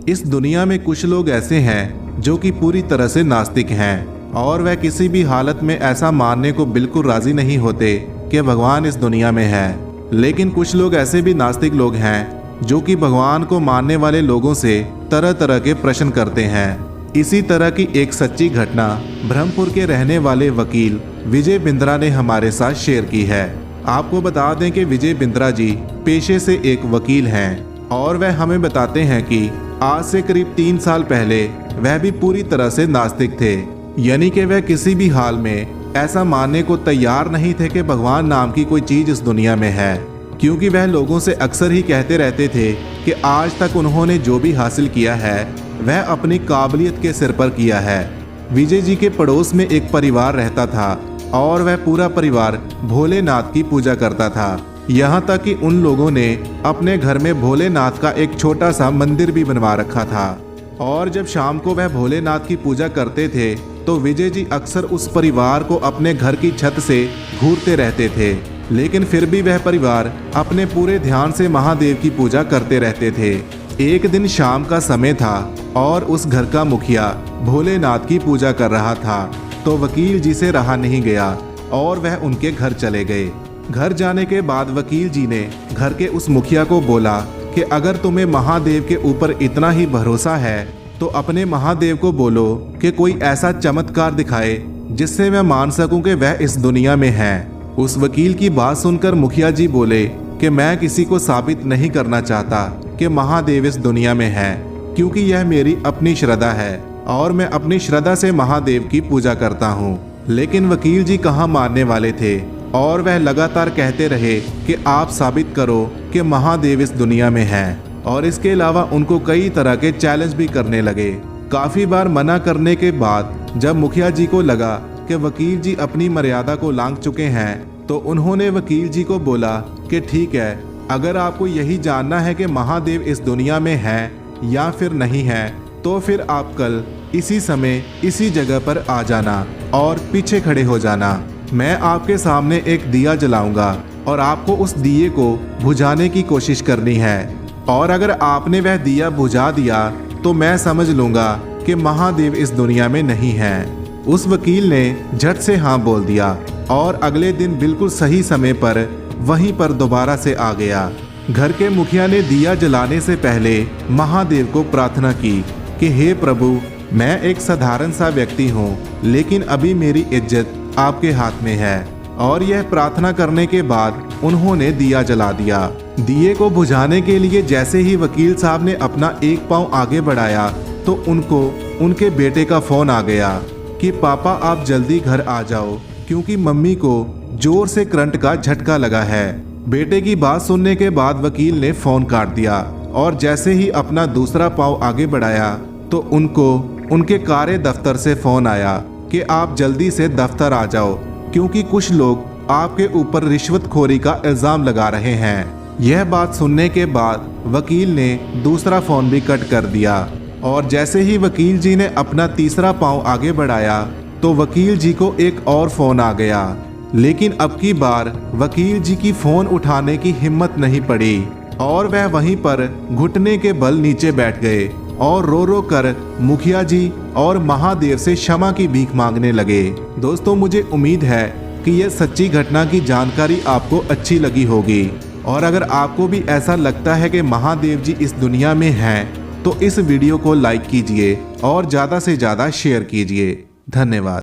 इस दुनिया में कुछ लोग ऐसे हैं जो कि पूरी तरह से नास्तिक हैं और वह किसी भी हालत में ऐसा मानने को बिल्कुल राजी नहीं होते कि भगवान इस दुनिया में है। लेकिन कुछ लोग ऐसे भी नास्तिक लोग हैं जो कि भगवान को मानने वाले लोगों से तरह तरह के प्रश्न करते हैं। इसी तरह की एक सच्ची घटना ब्रह्मपुर के रहने वाले वकील विजय बिंद्रा ने हमारे साथ शेयर की है। आपको बता दें कि विजय बिंद्रा जी पेशे से एक वकील हैं और वह हमें बताते हैं कि आज से करीब 3 साल पहले वह भी पूरी तरह से नास्तिक थे, यानी कि वह किसी भी हाल में ऐसा मानने को तैयार नहीं थे कि भगवान नाम की कोई चीज इस दुनिया में है, क्योंकि वह लोगों से अक्सर ही कहते रहते थे कि आज तक उन्होंने जो भी हासिल किया है वह अपनी काबिलियत के सिर पर किया है। विजय जी के पड़ोस में एक परिवार रहता था और वह पूरा परिवार भोलेनाथ की पूजा करता था। यहाँ तक कि उन लोगों ने अपने घर में भोलेनाथ का एक छोटा सा मंदिर भी बनवा रखा था। और जब शाम को वह भोलेनाथ की पूजा करते थे तो विजय जी अक्सर उस परिवार को अपने घर की छत से घूरते रहते थे, लेकिन फिर भी वह परिवार अपने पूरे ध्यान से महादेव की पूजा करते रहते थे। एक दिन शाम का समय था और उस घर का मुखिया भोलेनाथ की पूजा कर रहा था, तो वकील जी से रहा नहीं गया और वह उनके घर चले गए। घर जाने के बाद वकील जी ने घर के उस मुखिया को बोला कि अगर तुम्हें महादेव के ऊपर इतना ही भरोसा है तो अपने महादेव को बोलो कि कोई ऐसा चमत्कार दिखाए जिससे मैं मान सकूं कि वह इस दुनिया में है। उस वकील की बात सुनकर मुखिया जी बोले कि मैं किसी को साबित नहीं करना चाहता कि महादेव इस दुनिया में है, क्योंकि यह मेरी अपनी श्रद्धा है और मैं अपनी श्रद्धा से महादेव की पूजा करता हूँ। लेकिन वकील जी कहाँ मानने वाले थे और वह लगातार कहते रहे कि आप साबित करो कि महादेव इस दुनिया में है, और इसके अलावा उनको कई तरह के चैलेंज भी करने लगे। काफी बार मना करने के बाद जब मुखिया जी को लगा कि वकील जी अपनी मर्यादा को लांघ चुके हैं तो उन्होंने वकील जी को बोला कि ठीक है, अगर आपको यही जानना है कि महादेव इस दुनिया में है या फिर नहीं है तो फिर आप कल इसी समय इसी जगह पर आ जाना और पीछे खड़े हो जाना। मैं आपके सामने एक दिया जलाऊंगा और आपको उस दिए को बुझाने की कोशिश करनी है, और अगर आपने वह दिया बुझा दिया तो मैं समझ लूंगा कि महादेव इस दुनिया में नहीं है। उस वकील ने झट से हाँ बोल दिया और अगले दिन बिल्कुल सही समय पर वहीं पर दोबारा से आ गया। घर के मुखिया ने दिया जलाने से पहले महादेव को प्रार्थना की कि हे प्रभु, मैं एक साधारण सा व्यक्ति हूँ, लेकिन अभी मेरी इज्जत आपके हाथ में है। और यह प्रार्थना करने के बाद उन्होंने दिया जला दिया। दिए को बुझाने के लिए जैसे ही वकील साहब ने अपना एक पांव आगे बढ़ाया तो उनको उनके बेटे का फोन आ गया कि पापा आप जल्दी घर आ जाओ, क्योंकि मम्मी को जोर से करंट का झटका लगा है। बेटे की बात सुनने के बाद वकील ने फोन काट दिया और जैसे ही अपना दूसरा पांव आगे बढ़ाया तो उनको उनके कार्य दफ्तर से फोन आया कि आप जल्दी से दफ्तर आ जाओ, क्योंकि कुछ लोग आपके ऊपर रिश्वतखोरी का इल्जाम लगा रहे हैं। यह बात सुनने के बाद वकील ने दूसरा फोन भी कट कर दिया और जैसे ही वकील जी ने अपना तीसरा पांव आगे बढ़ाया तो वकील जी को एक और फोन आ गया, लेकिन अब की बार वकील जी की फोन उठाने की हिम्मत नहीं पड़ी और वह वहीं पर घुटने के बल नीचे बैठ गए और रो रो कर मुखिया जी और महादेव से क्षमा की भीख मांगने लगे। दोस्तों, मुझे उम्मीद है कि यह सच्ची घटना की जानकारी आपको अच्छी लगी होगी, और अगर आपको भी ऐसा लगता है कि महादेव जी इस दुनिया में हैं तो इस वीडियो को लाइक कीजिए और ज़्यादा से ज़्यादा शेयर कीजिए। धन्यवाद।